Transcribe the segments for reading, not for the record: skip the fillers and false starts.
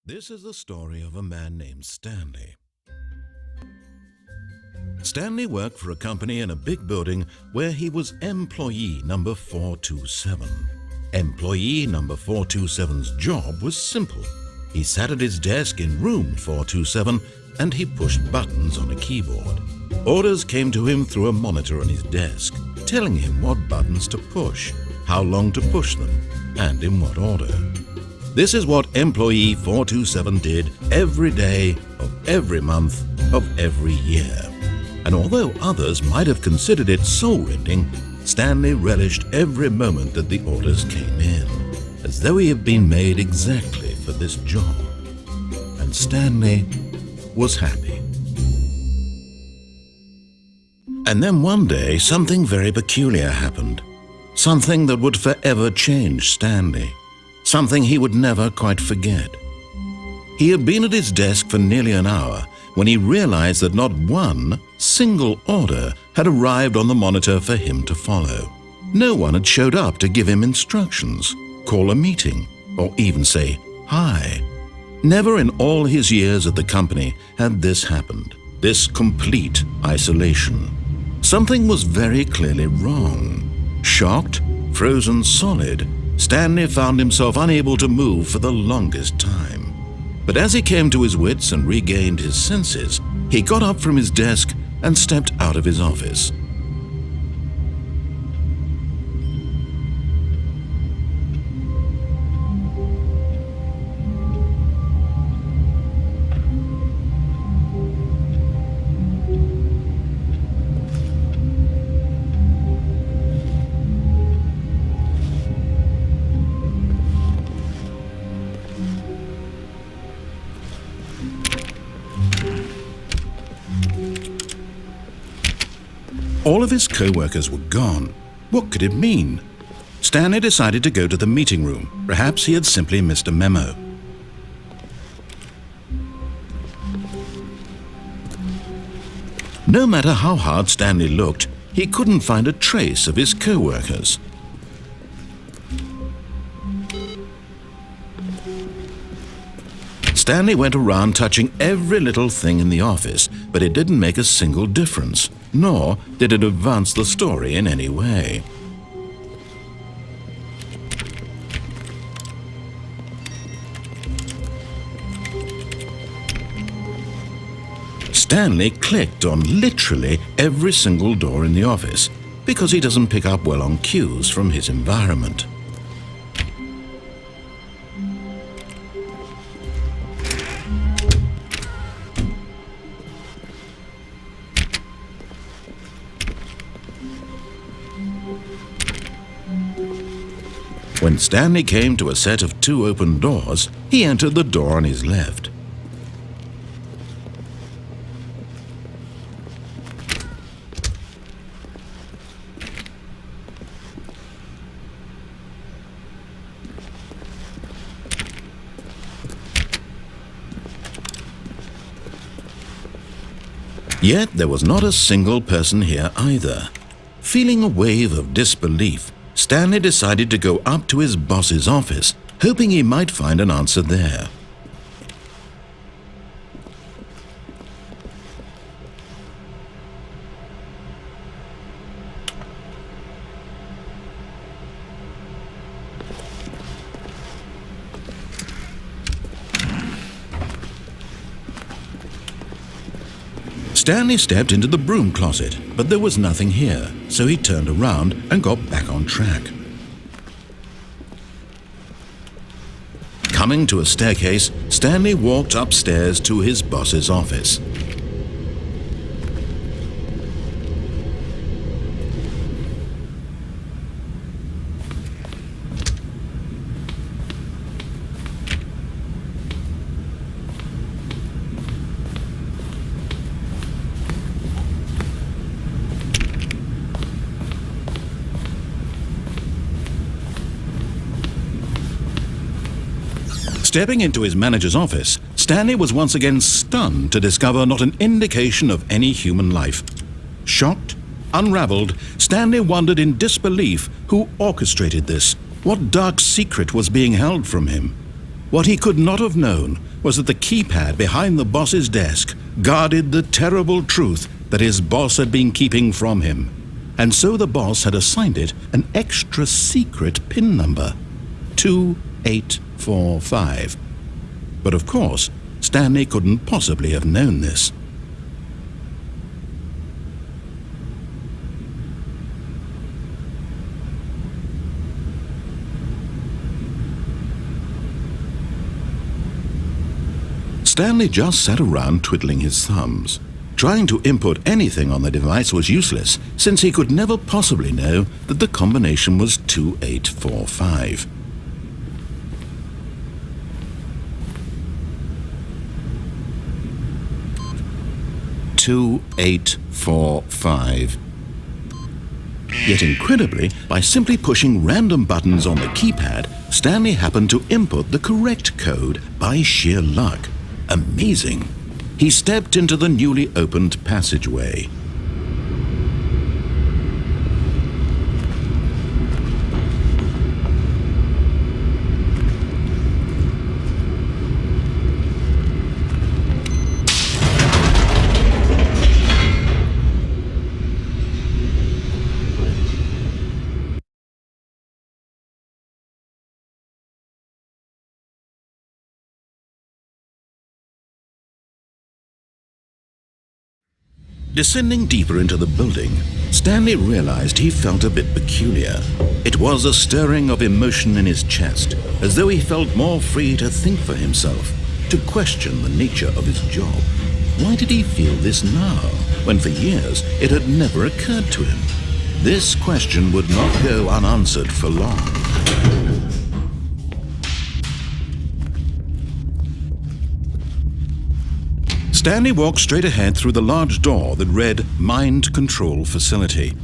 This is the story of a man named Stanley. Stanley worked for a company in a big building where he was employee number 427. Employee number 427's job was simple. He sat at his desk in room 427 and he pushed buttons on a keyboard. Orders came to him through a monitor on his desk, telling him what buttons to push, how long to push them, and in what order. This is what employee 427 did every day of every month of every year. And although others might have considered it soul-rending, Stanley relished every moment that the orders came in, as though he had been made exactly for this job. And Stanley was happy. And then one day, something very peculiar happened. Something that would forever change Stanley. Something he would never quite forget. He had been at his desk for nearly an hour when he realized that not one single order had arrived on the monitor for him to follow. No one had showed up to give him instructions, call a meeting, or even say hi. Never in all his years at the company had this happened, this complete isolation. Something was very clearly wrong. Shocked, frozen solid, Stanley found himself unable to move for the longest time. But as he came to his wits and regained his senses, he got up from his desk and stepped out of his office. All of his co-workers were gone. What could it mean? Stanley decided to go to the meeting room. Perhaps he had simply missed a memo. No matter how hard Stanley looked, he couldn't find a trace of his co-workers. Stanley went around touching every little thing in the office, but it didn't make a single difference, nor did it advance the story in any way. Stanley clicked on literally every single door in the office because he doesn't pick up well on cues from his environment. When Stanley came to a set of 2 open doors, he entered the door on his left. Yet there was not a single person here either. Feeling a wave of disbelief, Stanley decided to go up to his boss's office, hoping he might find an answer there. Stanley stepped into the broom closet, but there was nothing here, so he turned around and got back on track. Coming to a staircase, Stanley walked upstairs to his boss's office. Stepping into his manager's office, Stanley was once again stunned to discover not an indication of any human life. Shocked, unraveled, Stanley wondered in disbelief who orchestrated this, what dark secret was being held from him. What he could not have known was that the keypad behind the boss's desk guarded the terrible truth that his boss had been keeping from him. And so the boss had assigned it an extra secret PIN number, 2845. But of course, Stanley couldn't possibly have known this. Stanley just sat around twiddling his thumbs. Trying to input anything on the device was useless, since he could never possibly know that the combination was 2845. Yet incredibly, by simply pushing random buttons on the keypad, Stanley happened to input the correct code by sheer luck. Amazing. He stepped into the newly opened passageway. Descending deeper into the building, Stanley realized he felt a bit peculiar. It was a stirring of emotion in his chest, as though he felt more free to think for himself, to question the nature of his job. Why did he feel this now, when for years it had never occurred to him? This question would not go unanswered for long. Stanley walked straight ahead through the large door that read Mind Control Facility.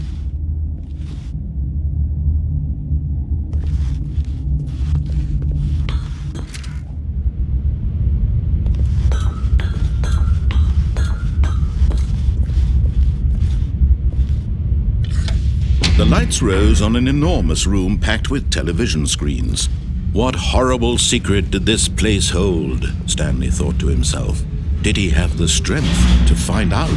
The lights rose on an enormous room packed with television screens. What horrible secret did this place hold? Stanley thought to himself. Did he have the strength to find out?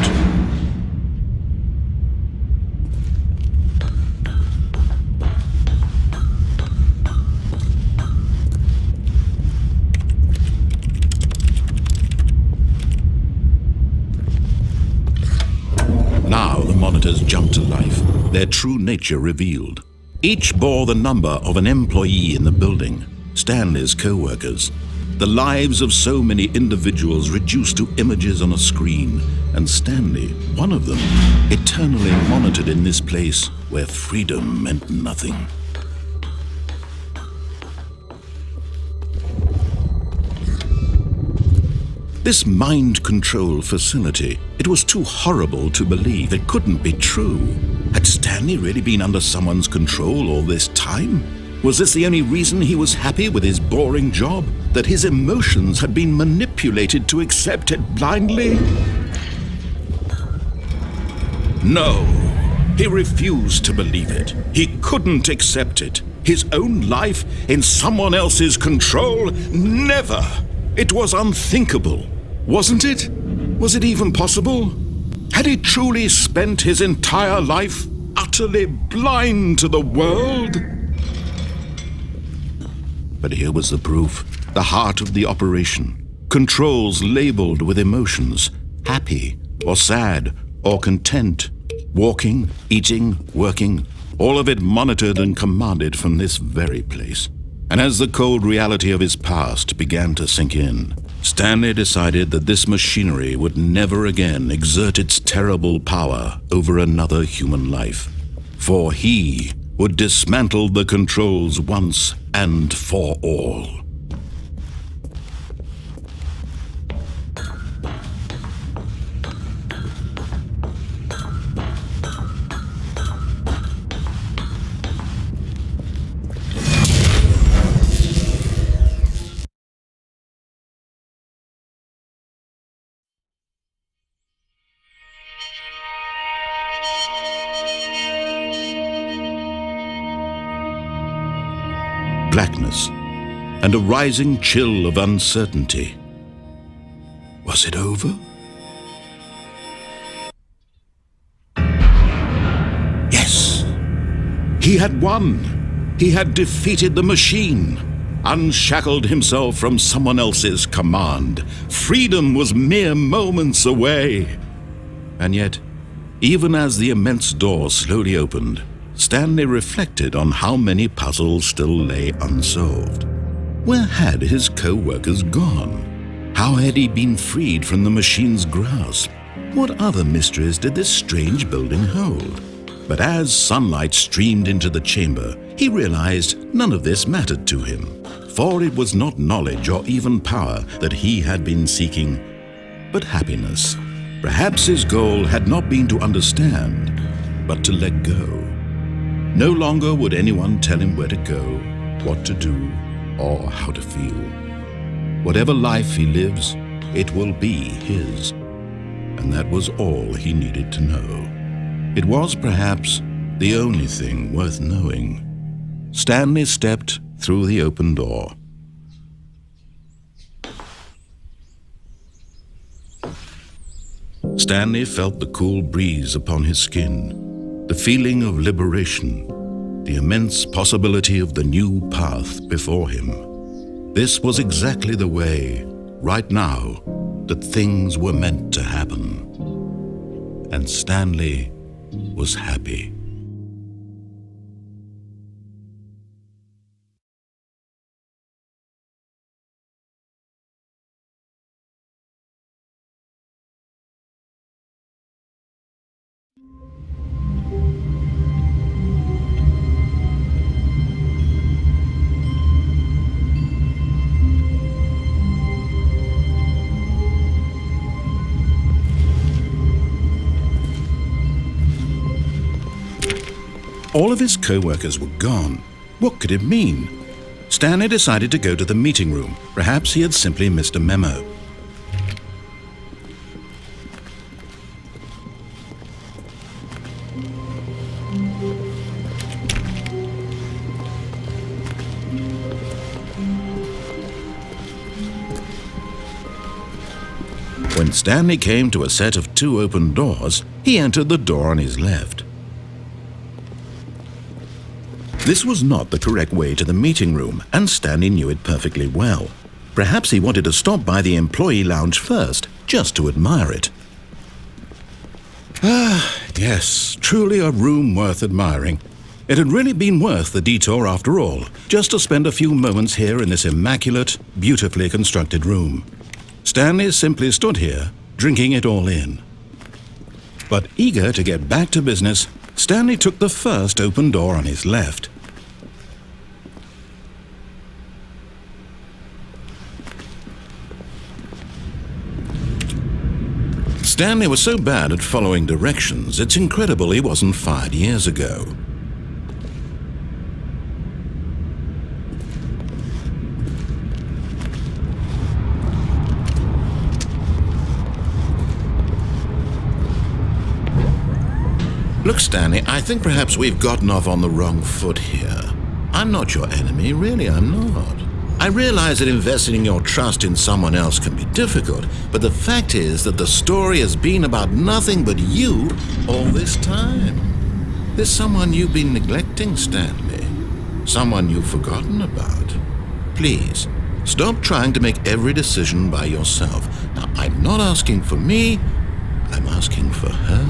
Now the monitors jumped to life, their true nature revealed. Each bore the number of an employee in the building, Stanley's co-workers. The lives of so many individuals reduced to images on a screen, and Stanley, one of them, eternally monitored in this place where freedom meant nothing. This mind control facility, it was too horrible to believe. It couldn't be true. Had Stanley really been under someone's control all this time? Was this the only reason he was happy with his boring job? That his emotions had been manipulated to accept it blindly? No, he refused to believe it. He couldn't accept it. His own life in someone else's control? Never! It was unthinkable. Wasn't it? Was it even possible? Had he truly spent his entire life utterly blind to the world? But here was the proof, the heart of the operation. Controls labeled with emotions, happy or sad or content. Walking, eating, working, all of it monitored and commanded from this very place. And as the cold reality of his past began to sink in, Stanley decided that this machinery would never again exert its terrible power over another human life. For he would dismantle the controls once and for all. Blackness, and a rising chill of uncertainty. Was it over? Yes! He had won! He had defeated the machine, unshackled himself from someone else's command. Freedom was mere moments away. And yet, even as the immense door slowly opened, Stanley reflected on how many puzzles still lay unsolved. Where had his co-workers gone? How had he been freed from the machine's grasp? What other mysteries did this strange building hold? But as sunlight streamed into the chamber, he realized none of this mattered to him, for it was not knowledge or even power that he had been seeking, but happiness. Perhaps his goal had not been to understand, but to let go. No longer would anyone tell him where to go, what to do, or how to feel. Whatever life he lives, it will be his. And that was all he needed to know. It was perhaps the only thing worth knowing. Stanley stepped through the open door. Stanley felt the cool breeze upon his skin, the feeling of liberation, the immense possibility of the new path before him. This was exactly the way, right now, that things were meant to happen. And Stanley was happy. All of his co-workers were gone. What could it mean? Stanley decided to go to the meeting room. Perhaps he had simply missed a memo. When Stanley came to a set of 2 open doors, he entered the door on his left. This was not the correct way to the meeting room, and Stanley knew it perfectly well. Perhaps he wanted to stop by the employee lounge first, just to admire it. Ah, yes, truly a room worth admiring. It had really been worth the detour after all, just to spend a few moments here in this immaculate, beautifully constructed room. Stanley simply stood here, drinking it all in. But eager to get back to business, Stanley took the first open door on his left. Stanley was so bad at following directions, it's incredible he wasn't fired years ago. Look, Stanley, I think perhaps we've gotten off on the wrong foot here. I'm not your enemy, really, I'm not. I realize that investing your trust in someone else can be difficult, but the fact is that the story has been about nothing but you all this time. There's someone you've been neglecting, Stanley. Someone you've forgotten about. Please, stop trying to make every decision by yourself. Now, I'm not asking for me, I'm asking for her.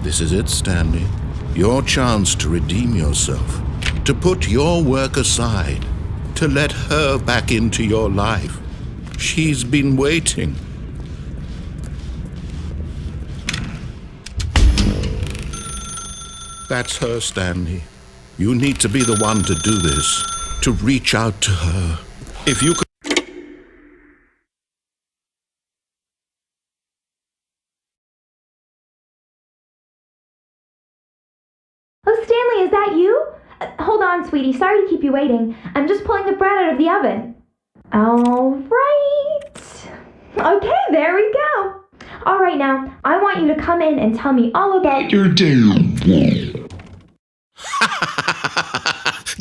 This is it, Stanley. Your chance to redeem yourself. To put your work aside, to let her back into your life. She's been waiting. That's her, Stanley. You need to be the one to do this, to reach out to her. If you could... Oh, Stanley, is that you? Hold on, sweetie. Sorry to keep you waiting. I'm just pulling the bread out of the oven. All right. Okay, there we go. All right, now, I want you to come in and tell me all about your day.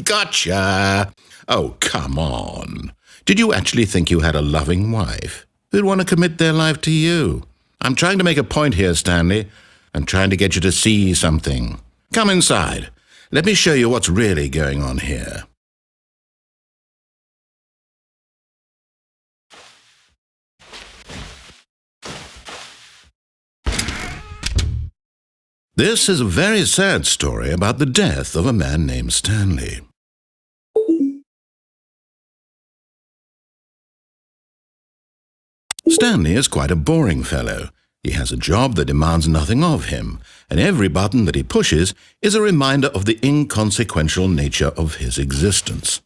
Gotcha! Oh, come on. Did you actually think you had a loving wife who'd want to commit their life to you? I'm trying to make a point here, Stanley. I'm trying to get you to see something. Come inside. Let me show you what's really going on here. This is a very sad story about the death of a man named Stanley. Stanley is quite a boring fellow. He has a job that demands nothing of him, and every button that he pushes is a reminder of the inconsequential nature of his existence.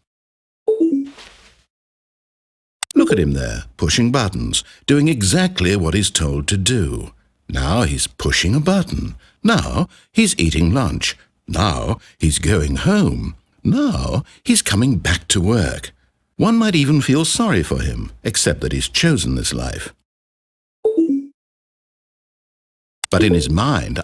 Look at him there, pushing buttons, doing exactly what he's told to do. Now he's pushing a button. Now he's eating lunch. Now he's going home. Now he's coming back to work. One might even feel sorry for him, except that he's chosen this life. But in his mind,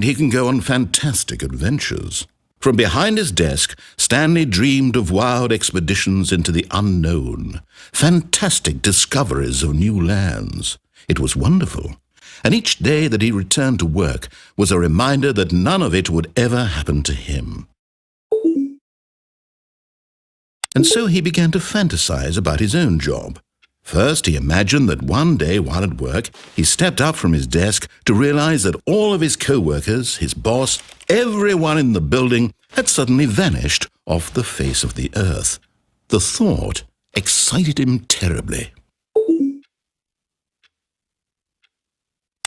he can go on fantastic adventures. From behind his desk, Stanley dreamed of wild expeditions into the unknown, fantastic discoveries of new lands. It was wonderful, and each day that he returned to work was a reminder that none of it would ever happen to him. And so he began to fantasize about his own job. First, he imagined that one day while at work, he stepped up from his desk to realize that all of his co-workers, his boss, everyone in the building had suddenly vanished off the face of the earth. The thought excited him terribly.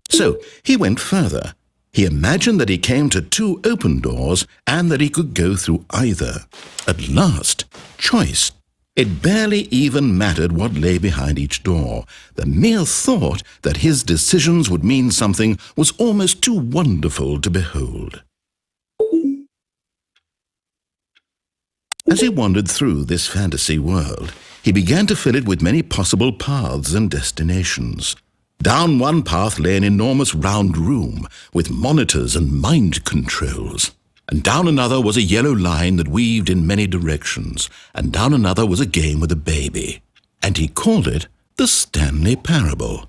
So he went further. He imagined that he came to 2 open doors and that he could go through either. At last, choice. It barely even mattered what lay behind each door. The mere thought that his decisions would mean something was almost too wonderful to behold. As he wandered through this fantasy world, he began to fill it with many possible paths and destinations. Down one path lay an enormous round room with monitors and mind controls. And down another was a yellow line that weaved in many directions, and down another was a game with a baby. And he called it the Stanley Parable.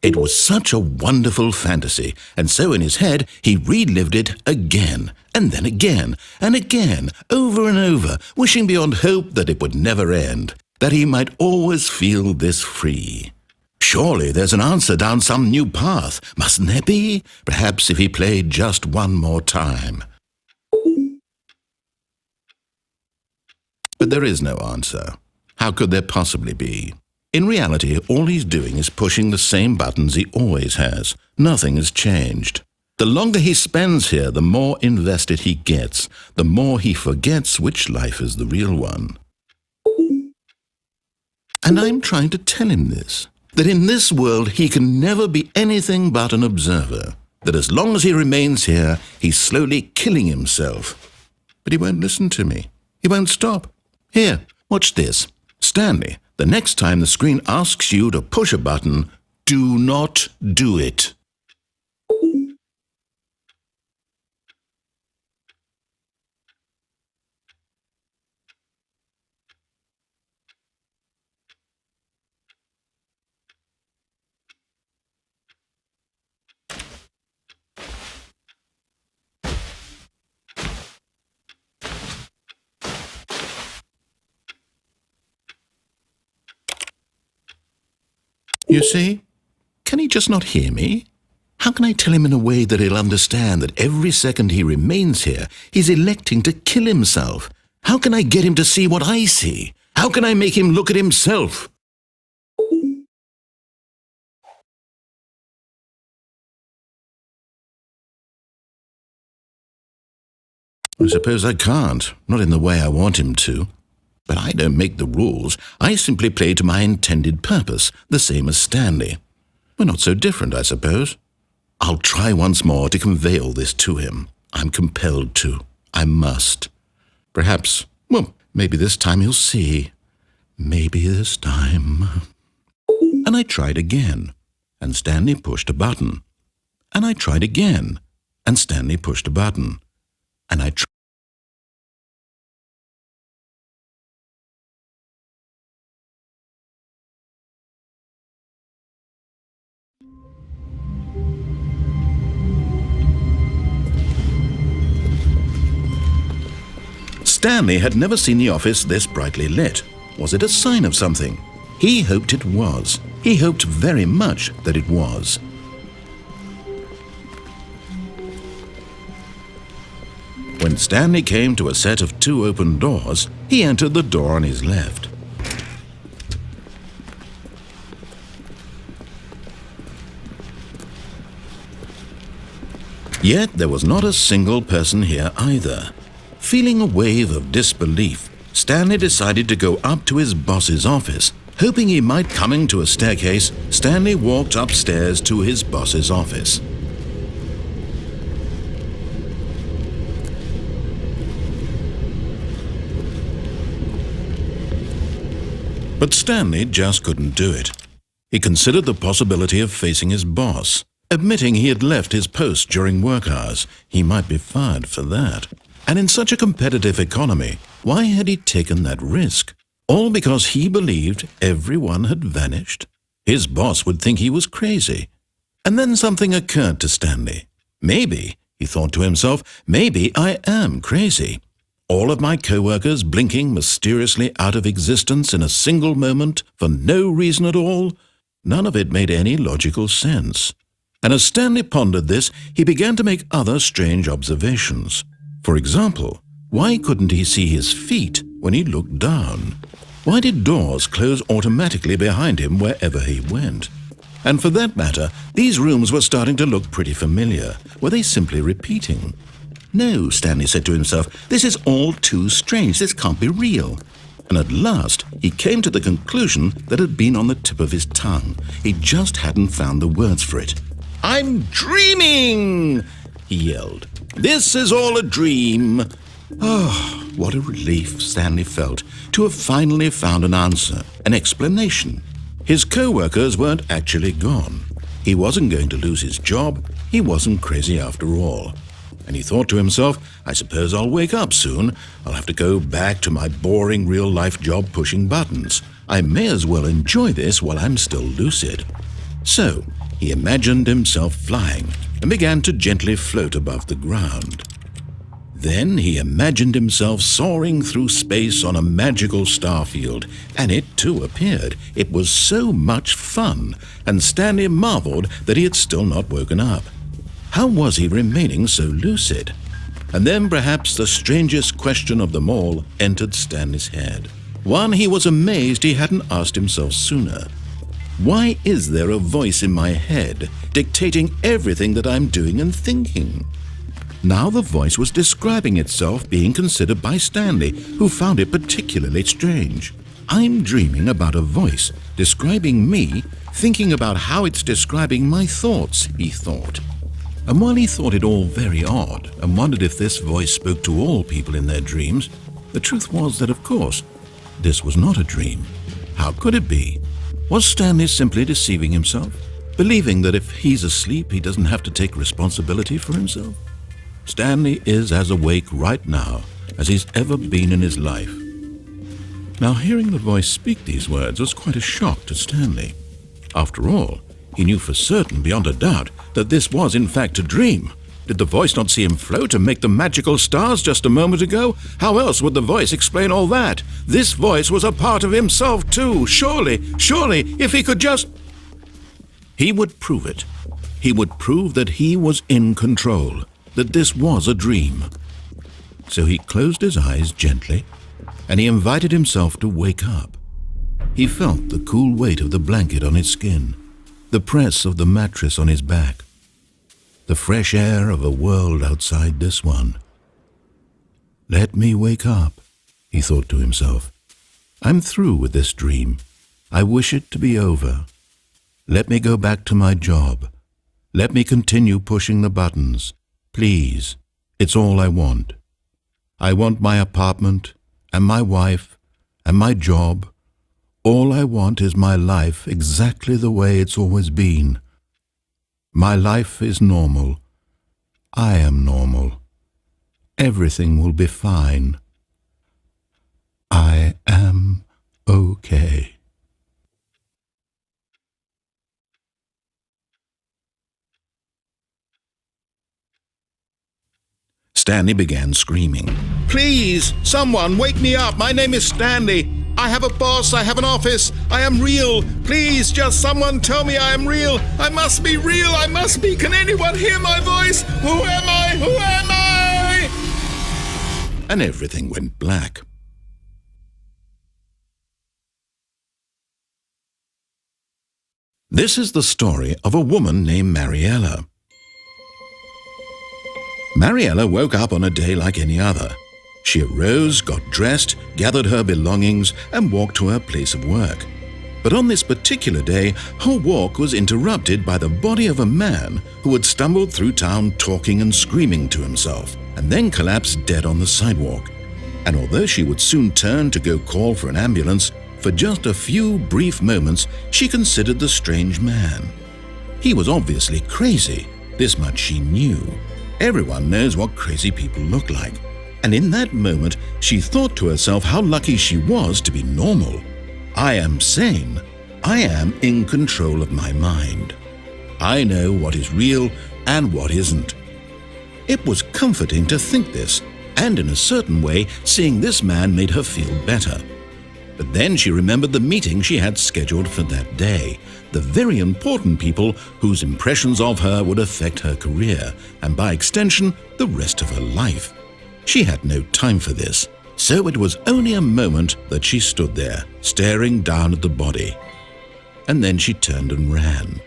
It was such a wonderful fantasy, and so in his head he relived it again, and then again, and again, over and over, wishing beyond hope that it would never end, that he might always feel this free. Surely there's an answer down some new path, mustn't there be? Perhaps if he played just one more time. But there is no answer. How could there possibly be? In reality, all he's doing is pushing the same buttons he always has. Nothing has changed. The longer he spends here, the more invested he gets, the more he forgets which life is the real one. And I'm trying to tell him this, that in this world he can never be anything but an observer, that as long as he remains here, he's slowly killing himself. But he won't listen to me. He won't stop. Here, watch this. Stanley, the next time the screen asks you to push a button, do not do it. You see? Can he just not hear me? How can I tell him in a way that he'll understand that every second he remains here, he's electing to kill himself? How can I get him to see what I see? How can I make him look at himself? I suppose I can't, not in the way I want him to. But I don't make the rules. I simply play to my intended purpose, the same as Stanley. We're not so different, I suppose. I'll try once more to convey all this to him. I'm compelled to. I must. Perhaps, maybe this time he'll see. Maybe this time. And I tried again, and Stanley pushed a button. And I tried again, and Stanley pushed a button. and I Stanley had never seen the office this brightly lit. Was it a sign of something? He hoped it was. He hoped very much that it was. When Stanley came to a set of 2 open doors, he entered the door on his left. Yet there was not a single person here either. Feeling a wave of disbelief, Stanley decided to go up to his boss's office. Hoping he might come to a staircase, Stanley walked upstairs to his boss's office. But Stanley just couldn't do it. He considered the possibility of facing his boss. Admitting he had left his post during work hours, he might be fired for that. And in such a competitive economy, why had he taken that risk? All because he believed everyone had vanished? His boss would think he was crazy. And then something occurred to Stanley. Maybe, he thought to himself, maybe I am crazy. All of my co-workers blinking mysteriously out of existence in a single moment for no reason at all? None of it made any logical sense. And as Stanley pondered this, he began to make other strange observations. For example, why couldn't he see his feet when he looked down? Why did doors close automatically behind him wherever he went? And for that matter, these rooms were starting to look pretty familiar. Were they simply repeating? No, Stanley said to himself, this is all too strange. This can't be real. And at last, he came to the conclusion that had been on the tip of his tongue. He just hadn't found the words for it. "I'm dreaming!" he yelled. "This is all a dream." Oh, what a relief Stanley felt to have finally found an answer, an explanation. His co-workers weren't actually gone. He wasn't going to lose his job. He wasn't crazy after all. And he thought to himself, I suppose I'll wake up soon. I'll have to go back to my boring real-life job pushing buttons. I may as well enjoy this while I'm still lucid. So, he imagined himself flying and began to gently float above the ground. Then he imagined himself soaring through space on a magical starfield, and it too appeared. It was so much fun, and Stanley marveled that he had still not woken up. How was he remaining so lucid? And then perhaps the strangest question of them all entered Stanley's head. One he was amazed he hadn't asked himself sooner. Why is there a voice in my head dictating everything that I'm doing and thinking? Now the voice was describing itself being considered by Stanley, who found it particularly strange. I'm dreaming about a voice describing me, thinking about how it's describing my thoughts, he thought. And while he thought it all very odd and wondered if this voice spoke to all people in their dreams, the truth was that, of course, this was not a dream. How could it be? Was Stanley simply deceiving himself, believing that if he's asleep he doesn't have to take responsibility for himself? Stanley is as awake right now as he's ever been in his life. Now, hearing the voice speak these words was quite a shock to Stanley. After all, he knew for certain, beyond a doubt, that this was in fact a dream. Did the voice not see him float and make the magical stars just a moment ago? How else would the voice explain all that? This voice was a part of himself too. Surely, if he could just... He would prove it. He would prove that he was in control, that this was a dream. So he closed his eyes gently, and he invited himself to wake up. He felt the cool weight of the blanket on his skin, the press of the mattress on his back, the fresh air of a world outside this one. Let me wake up, he thought to himself. I'm through with this dream. I wish it to be over. Let me go back to my job. Let me continue pushing the buttons. Please, it's all I want. I want my apartment and my wife and my job. All I want is my life exactly the way it's always been. My life is normal. I am normal. Everything will be fine. I am okay. Stanley began screaming. Please, someone, wake me up. My name is Stanley. I have a boss. I have an office. I am real. Please, just someone tell me I am real. I must be real. I must be. Can anyone hear my voice? Who am I? Who am I? And everything went black. This is the story of a woman named Mariella. Mariella woke up on a day like any other. She arose, got dressed, gathered her belongings, and walked to her place of work. But on this particular day, her walk was interrupted by the body of a man who had stumbled through town talking and screaming to himself, and then collapsed dead on the sidewalk. And although she would soon turn to go call for an ambulance, for just a few brief moments she considered the strange man. He was obviously crazy, this much she knew. Everyone knows what crazy people look like. And in that moment, she thought to herself how lucky she was to be normal. I am sane. I am in control of my mind. I know what is real and what isn't. It was comforting to think this, and in a certain way, seeing this man made her feel better. But then she remembered the meeting she had scheduled for that day, the very important people whose impressions of her would affect her career, and by extension, the rest of her life. She had no time for this, so it was only a moment that she stood there, staring down at the body. And then she turned and ran.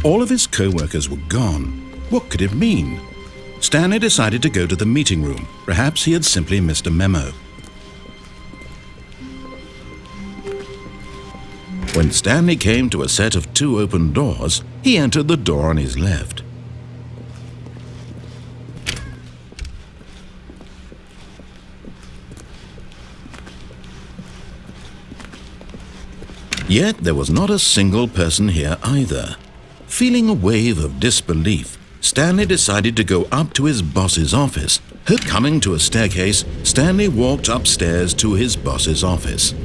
All of his co-workers were gone. What could it mean? Stanley decided to go to the meeting room. Perhaps he had simply missed a memo. When Stanley came to a set of 2 open doors, he entered the door on his left. Yet there was not a single person here either. Feeling a wave of disbelief, Stanley decided to go up to his boss's office. Coming to a staircase, Stanley walked upstairs to his boss's office.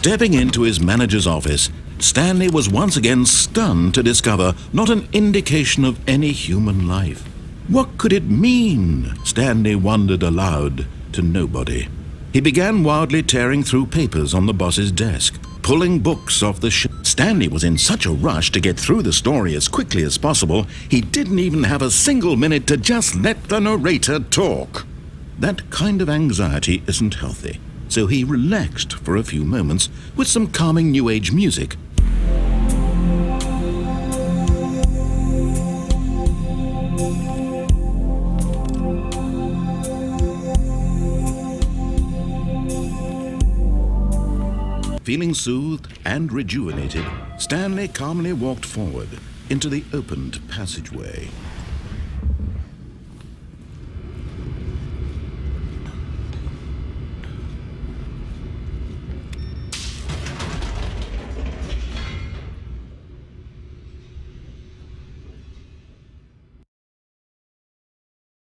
Stepping into his manager's office, Stanley was once again stunned to discover not an indication of any human life. What could it mean? Stanley wondered aloud to nobody. He began wildly tearing through papers on the boss's desk, pulling books off the shelf. Stanley was in such a rush to get through the story as quickly as possible, he didn't even have a single minute to just let the narrator talk. That kind of anxiety isn't healthy, so he relaxed for a few moments with some calming New Age music. Feeling soothed and rejuvenated, Stanley calmly walked forward into the opened passageway.